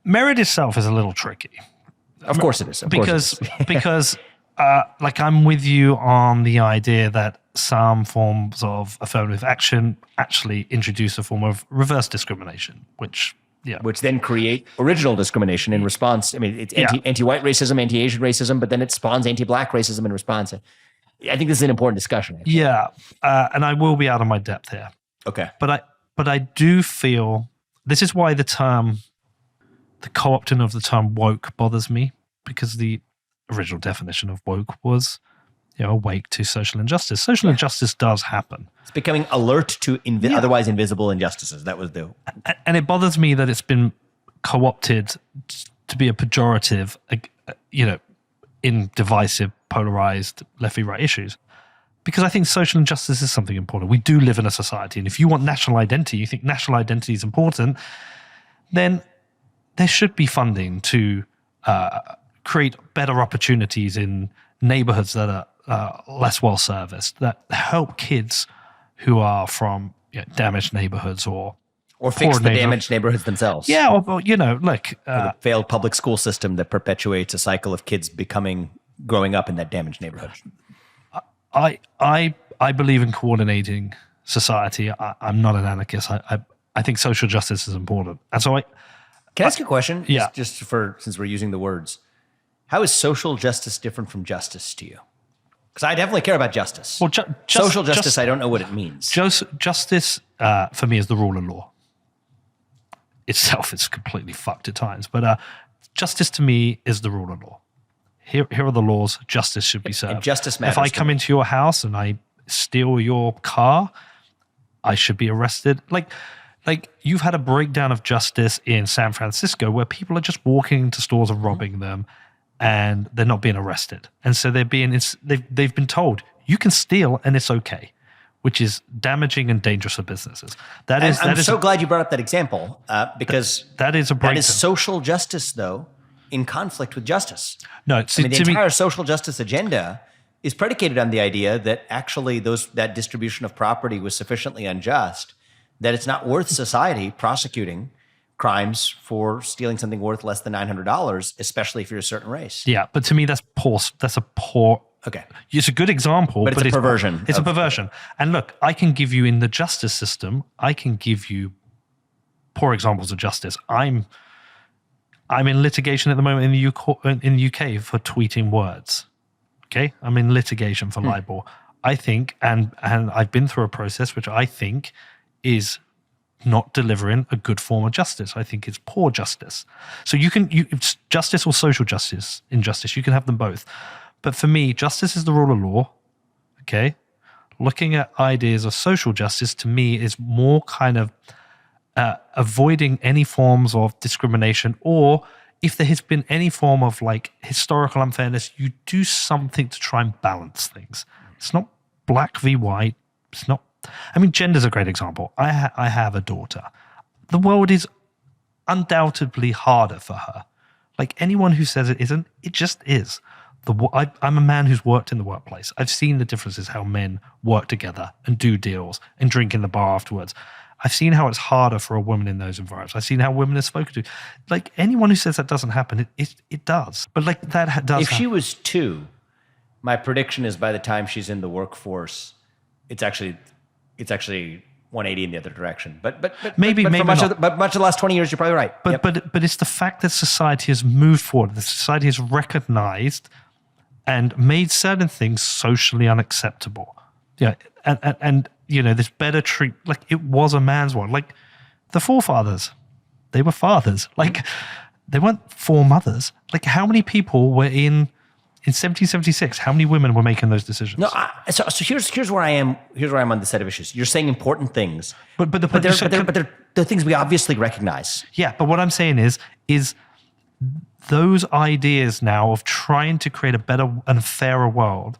Merit itself is a little tricky. Of course it is. Because like I'm with you on the idea that some forms of affirmative action actually introduce a form of reverse discrimination, which then create original discrimination in response. I mean, it's anti-white racism, anti-Asian racism, but then it spawns anti-black racism in response. I think this is an important discussion. Actually. Yeah, and I will be out of my depth here. Okay, but I do feel this is why the co-opting of the term woke bothers me, because the original definition of woke was, awake to social injustice. Social injustice does happen. It's becoming alert to otherwise invisible injustices. That was and it bothers me that it's been co-opted to be a pejorative, in divisive, polarized left-right issues. Because I think social injustice is something important. We do live in a society, and if you want national identity, you think national identity is important, then there should be funding to create better opportunities in neighborhoods that are less well serviced, that help kids who are from damaged neighborhoods or fix the damaged neighborhoods themselves. Yeah, or the failed public school system that perpetuates a cycle of kids growing up in that damaged neighborhood. I believe in coordinating society. I'm not an anarchist. I think social justice is important, and so Can I ask you a question? Yeah. Since we're using the words, how is social justice different from justice to you? Because I definitely care about justice. Well, social justice, I don't know what it means. Justice for me is the rule of law. Itself is completely fucked at times, but justice to me is the rule of law. Here are the laws. Justice should be served. And justice matters. If I come into your house and I steal your car, I should be arrested. Like you've had a breakdown of justice in San Francisco where people are just walking into stores and robbing them, and they're not being arrested. And so they've been told you can steal and it's okay, which is damaging and dangerous for businesses. I'm so glad you brought up that example because that is a breakdown. That is social justice, though, in conflict with justice. No, the entire social justice agenda is predicated on the idea that actually that distribution of property was sufficiently unjust that it's not worth society prosecuting crimes for stealing something worth less than $900, especially if you're a certain race. Yeah, but to me, that's poor. That's a poor. Okay, it's a good example, but it's a perversion. It's a perversion. And look, I can give you in the justice system, I can give you poor examples of justice. I'm in litigation at the moment in the UK for tweeting words. Okay, I'm in litigation for libel. I think, and I've been through a process which I think is not delivering a good form of justice. I think it's poor justice. So it's justice or social justice, injustice. You can have them both. But for me, justice is the rule of law. Okay, looking at ideas of social justice to me is more kind of avoiding any forms of discrimination, or if there has been any form of like historical unfairness, you do something to try and balance things. It's not black v white. It's not. I mean, gender's a great example. I have a daughter. The world is undoubtedly harder for her. Like anyone who says it isn't, it just is. I'm a man who's worked in the workplace. I've seen the differences how men work together and do deals and drink in the bar afterwards. I've seen how it's harder for a woman in those environments. I've seen how women are spoken to. Like anyone who says that doesn't happen, it does. But like that does. If she was 2, my prediction is by the time she's in the workforce, it's actually 180 in the other direction. But maybe much of the last 20 years, you're probably right. But it's the fact that society has moved forward. The society has recognized and made certain things socially unacceptable. Yeah, and this better treat. Like it was a man's world. Like the forefathers, they were fathers. Like they weren't foremothers. Like how many people were in 1776, how many women were making those decisions? No, so here's where I am. Here's where I'm on the set of issues. You're saying important things, but they're things we obviously recognize. Yeah, but what I'm saying is those ideas now of trying to create a better and fairer world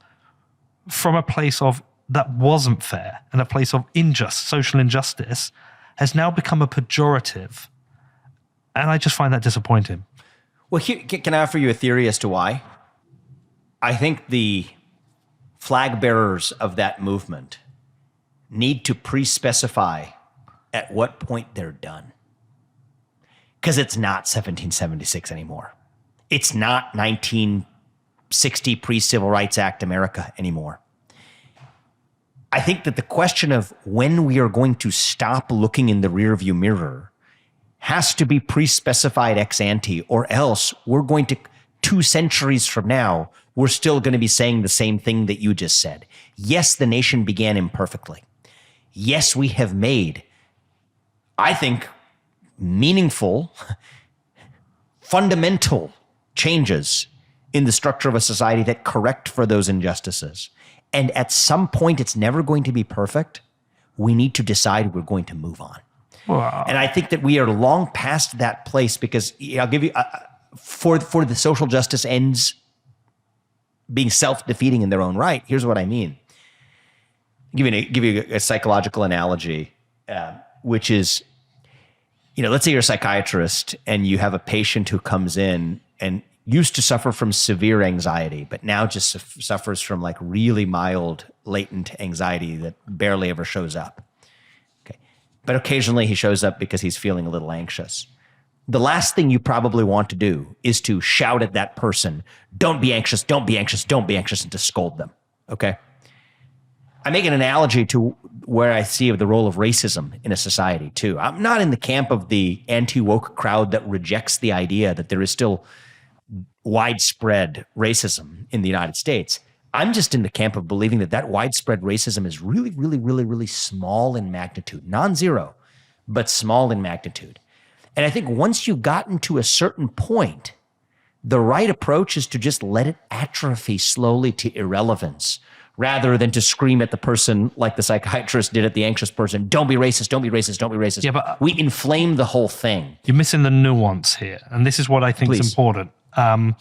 from a place of that wasn't fair and a place of social injustice has now become a pejorative, and I just find that disappointing. Well, can I offer you a theory as to why? I think the flag bearers of that movement need to pre-specify at what point they're done. because it's not 1776 anymore. It's not 1960 pre-Civil Rights Act America anymore. I think that the question of when we are going to stop looking in the rearview mirror has to be pre-specified ex ante, or else we're going to, 2 centuries from now, we're still going to be saying the same thing that you just said. Yes, the nation began imperfectly. Yes, we have made, I think, meaningful, fundamental changes in the structure of a society that correct for those injustices. And at some point, it's never going to be perfect. We need to decide we're going to move on. Wow. And I think that we are long past that place, because I'll give you, for the social justice ends being self-defeating in their own right, here's what I mean. Give you a psychological analogy, which is, let's say you're a psychiatrist and you have a patient who comes in and used to suffer from severe anxiety, but now just suffers from like really mild latent anxiety that barely ever shows up. Okay. But occasionally he shows up because he's feeling a little anxious. The last thing you probably want to do is to shout at that person, don't be anxious, don't be anxious, don't be anxious, and to scold them. Okay. I make an analogy to where I see the role of racism in a society too. I'm not in the camp of the anti-woke crowd that rejects the idea that there is still widespread racism in the United States. I'm just in the camp of believing that widespread racism is really, really, really, really small in magnitude, non-zero, but small in magnitude. And I think once you've gotten to a certain point, the right approach is to just let it atrophy slowly to irrelevance, rather than to scream at the person like the psychiatrist did at the anxious person, don't be racist, don't be racist, don't be racist. Yeah, but we inflame the whole thing. You're missing the nuance here. And this is what I think is important. I'm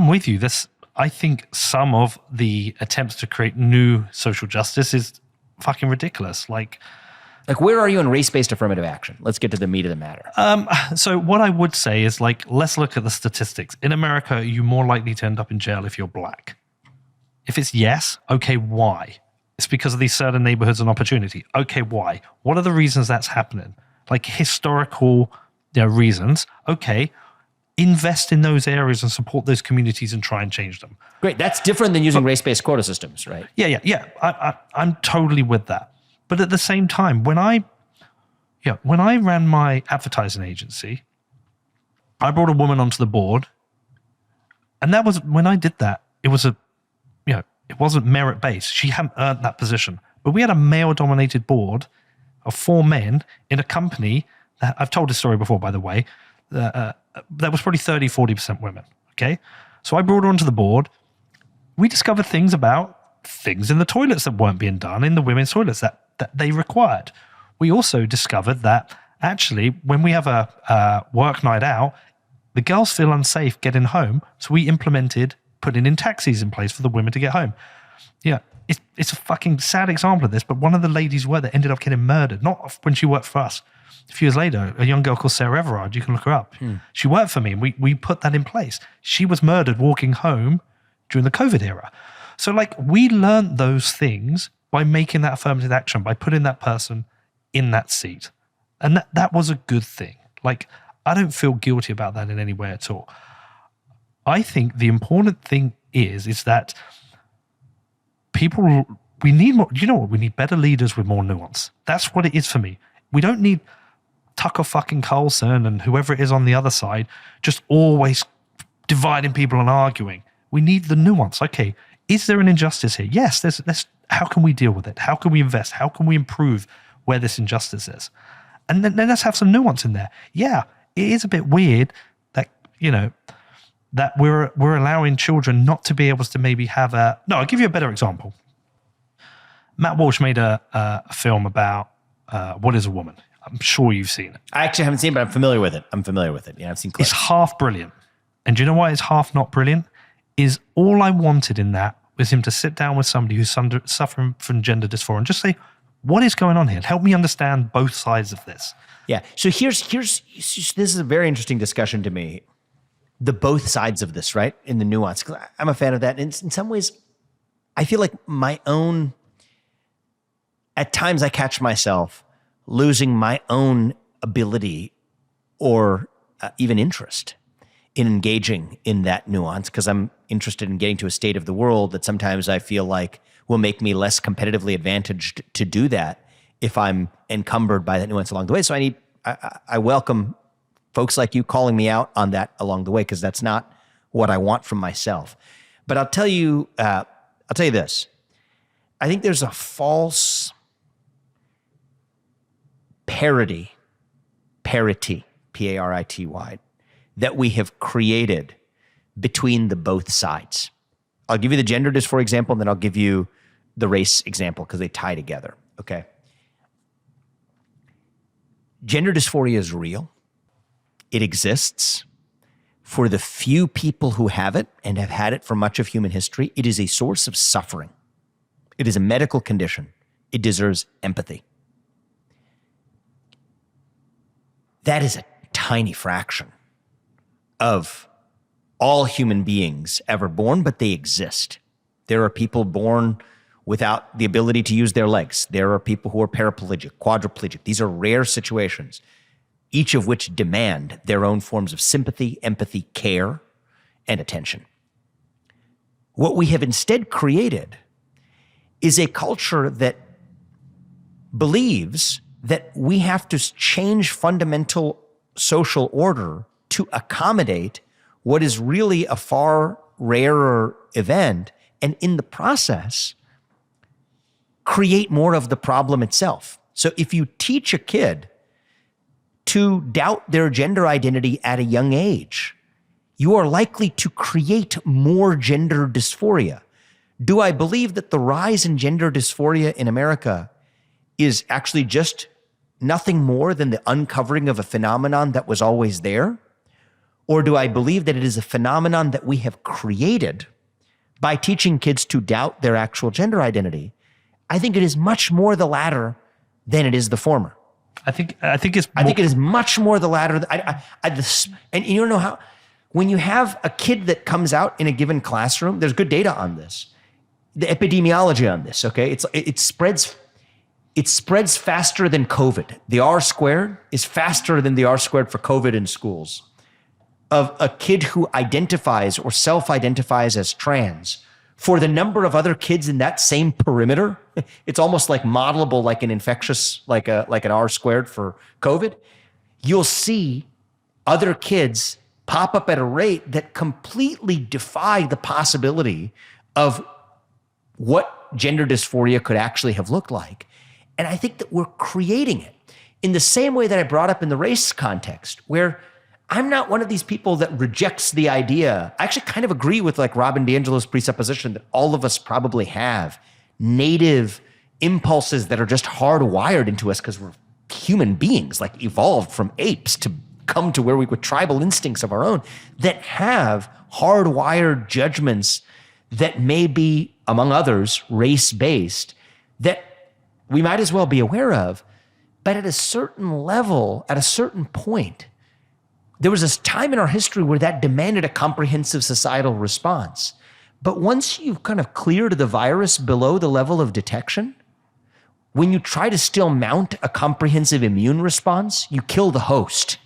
with you. I think some of the attempts to create new social justice is fucking ridiculous. Like where are you in race-based affirmative action? Let's get to the meat of the matter. So what I would say is, let's look at the statistics. In America, you're more likely to end up in jail if you're black. If it's yes, okay, why? It's because of these certain neighborhoods and opportunity. Okay, why? What are the reasons that's happening? Like historical reasons. Okay, invest in those areas and support those communities and try and change them. Great. That's different than using race-based quota systems, right? Yeah. I'm totally with that. But at the same time, when I ran my advertising agency, I brought a woman onto the board, and that was when I did that. It was it wasn't merit-based. She hadn't earned that position. But we had a male-dominated board of 4 men in a company that, I've told this story before, by the way, that was probably 30, 40% women, okay? So I brought her onto the board. We discovered things about things in the toilets that weren't being done in the women's toilets that they required. We also discovered that actually when we have a work night out, the girls feel unsafe getting home, so we implemented putting in taxis in place for the women to get home. Yeah, it's a fucking sad example of this, but one of the ladies that ended up getting murdered, not when she worked for us. A few years later, a young girl called Sarah Everard, you can look her up. She worked for me, and we put that in place. She was murdered walking home during the COVID era. So we learned those things by making that affirmative action, by putting that person in that seat. And that was a good thing. I don't feel guilty about that in any way at all. I think the important thing is that we need more, we need better leaders with more nuance. That's what it is for me. We don't need Tucker fucking Carlson and whoever it is on the other side just always dividing people and arguing. We need the nuance. Okay, is there an injustice here? Yes, how can we deal with it? How can we invest? How can we improve where this injustice is? And then let's have some nuance in there. Yeah, it is a bit weird that, that we're allowing children not to be able to maybe have I'll give you a better example. Matt Walsh made a film about What is a Woman? I'm sure you've seen it. I actually haven't seen it, but I'm familiar with it. Yeah, I've seen clips. It's half brilliant. And do you know why it's half not brilliant? Is all I wanted in that was him to sit down with somebody who's suffering from gender dysphoria and just say, what is going on here? Help me understand both sides of this. Yeah. So here's this is a very interesting discussion to me. The both sides of this, right? In the nuance. I'm a fan of that. In some ways, I feel like at times I catch myself losing my own ability or even interest in engaging in that nuance, because I'm interested in getting to a state of the world that sometimes I feel like will make me less competitively advantaged to do that if I'm encumbered by that nuance along the way. So I welcome folks like you calling me out on that along the way, because that's not what I want from myself. But I'll tell you this. I think there's a false parity, Parity, P-A-R-I-T-Y, that we have created between the both sides. I'll give you the gender dysphoria example, and then I'll give you the race example, because they tie together, okay? Gender dysphoria is real. It exists. For the few people who have it and have had it for much of human history, it is a source of suffering. It is a medical condition. It deserves empathy. That is a tiny fraction of all human beings ever born, but they exist. There are people born without the ability to use their legs. There are people who are paraplegic, quadriplegic. These are rare situations, each of which demand their own forms of sympathy, empathy, care, and attention. What we have instead created is a culture that believes that we have to change fundamental social order to accommodate what is really a far rarer event, and in the process, create more of the problem itself. So if you teach a kid to doubt their gender identity at a young age, you are likely to create more gender dysphoria. Do I believe that the rise in gender dysphoria in America is actually just nothing more than the uncovering of a phenomenon that was always there? Or do I believe that it is a phenomenon that we have created by teaching kids to doubt their actual gender identity? I think it is much more the latter than it is the former. I think it is much more the latter. And you don't know how, when you have a kid that comes out in a given classroom, there's good data on this, the epidemiology on this. Okay, it spreads faster than COVID. The R squared is faster than the R squared for COVID in schools. Of a kid who identifies or self-identifies as trans, for the number of other kids in that same perimeter, it's almost like modelable, like an infectious, like an R squared for COVID. You'll see other kids pop up at a rate that completely defy the possibility of what gender dysphoria could actually have looked like. And I think that we're creating it in the same way that I brought up in the race context, where I'm not one of these people that rejects the idea. I actually kind of agree with like Robin DiAngelo's presupposition that all of us probably have native impulses that are just hardwired into us because we're human beings, like evolved from apes to come to where we with tribal instincts of our own that have hardwired judgments that may be, among others, race-based, that we might as well be aware of. But at a certain level, at a certain point, there was this time in our history where that demanded a comprehensive societal response. But once you've kind of cleared the virus below the level of detection, when you try to still mount a comprehensive immune response, you kill the host.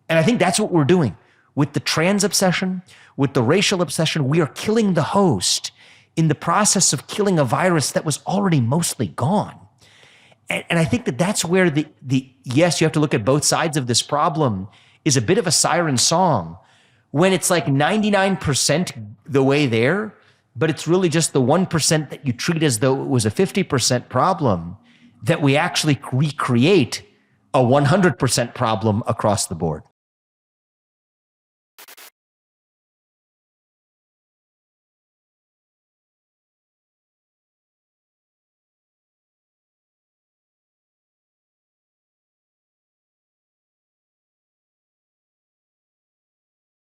And I think that's what we're doing. With the trans obsession, with the racial obsession, we are killing the host in the process of killing a virus that was already mostly gone. And I think that that's where the yes, you have to look at both sides of this problem, is a bit of a siren song when it's like 99% the way there, but it's really just the 1% that you treat as though it was a 50% problem, that we actually recreate a 100% problem across the board.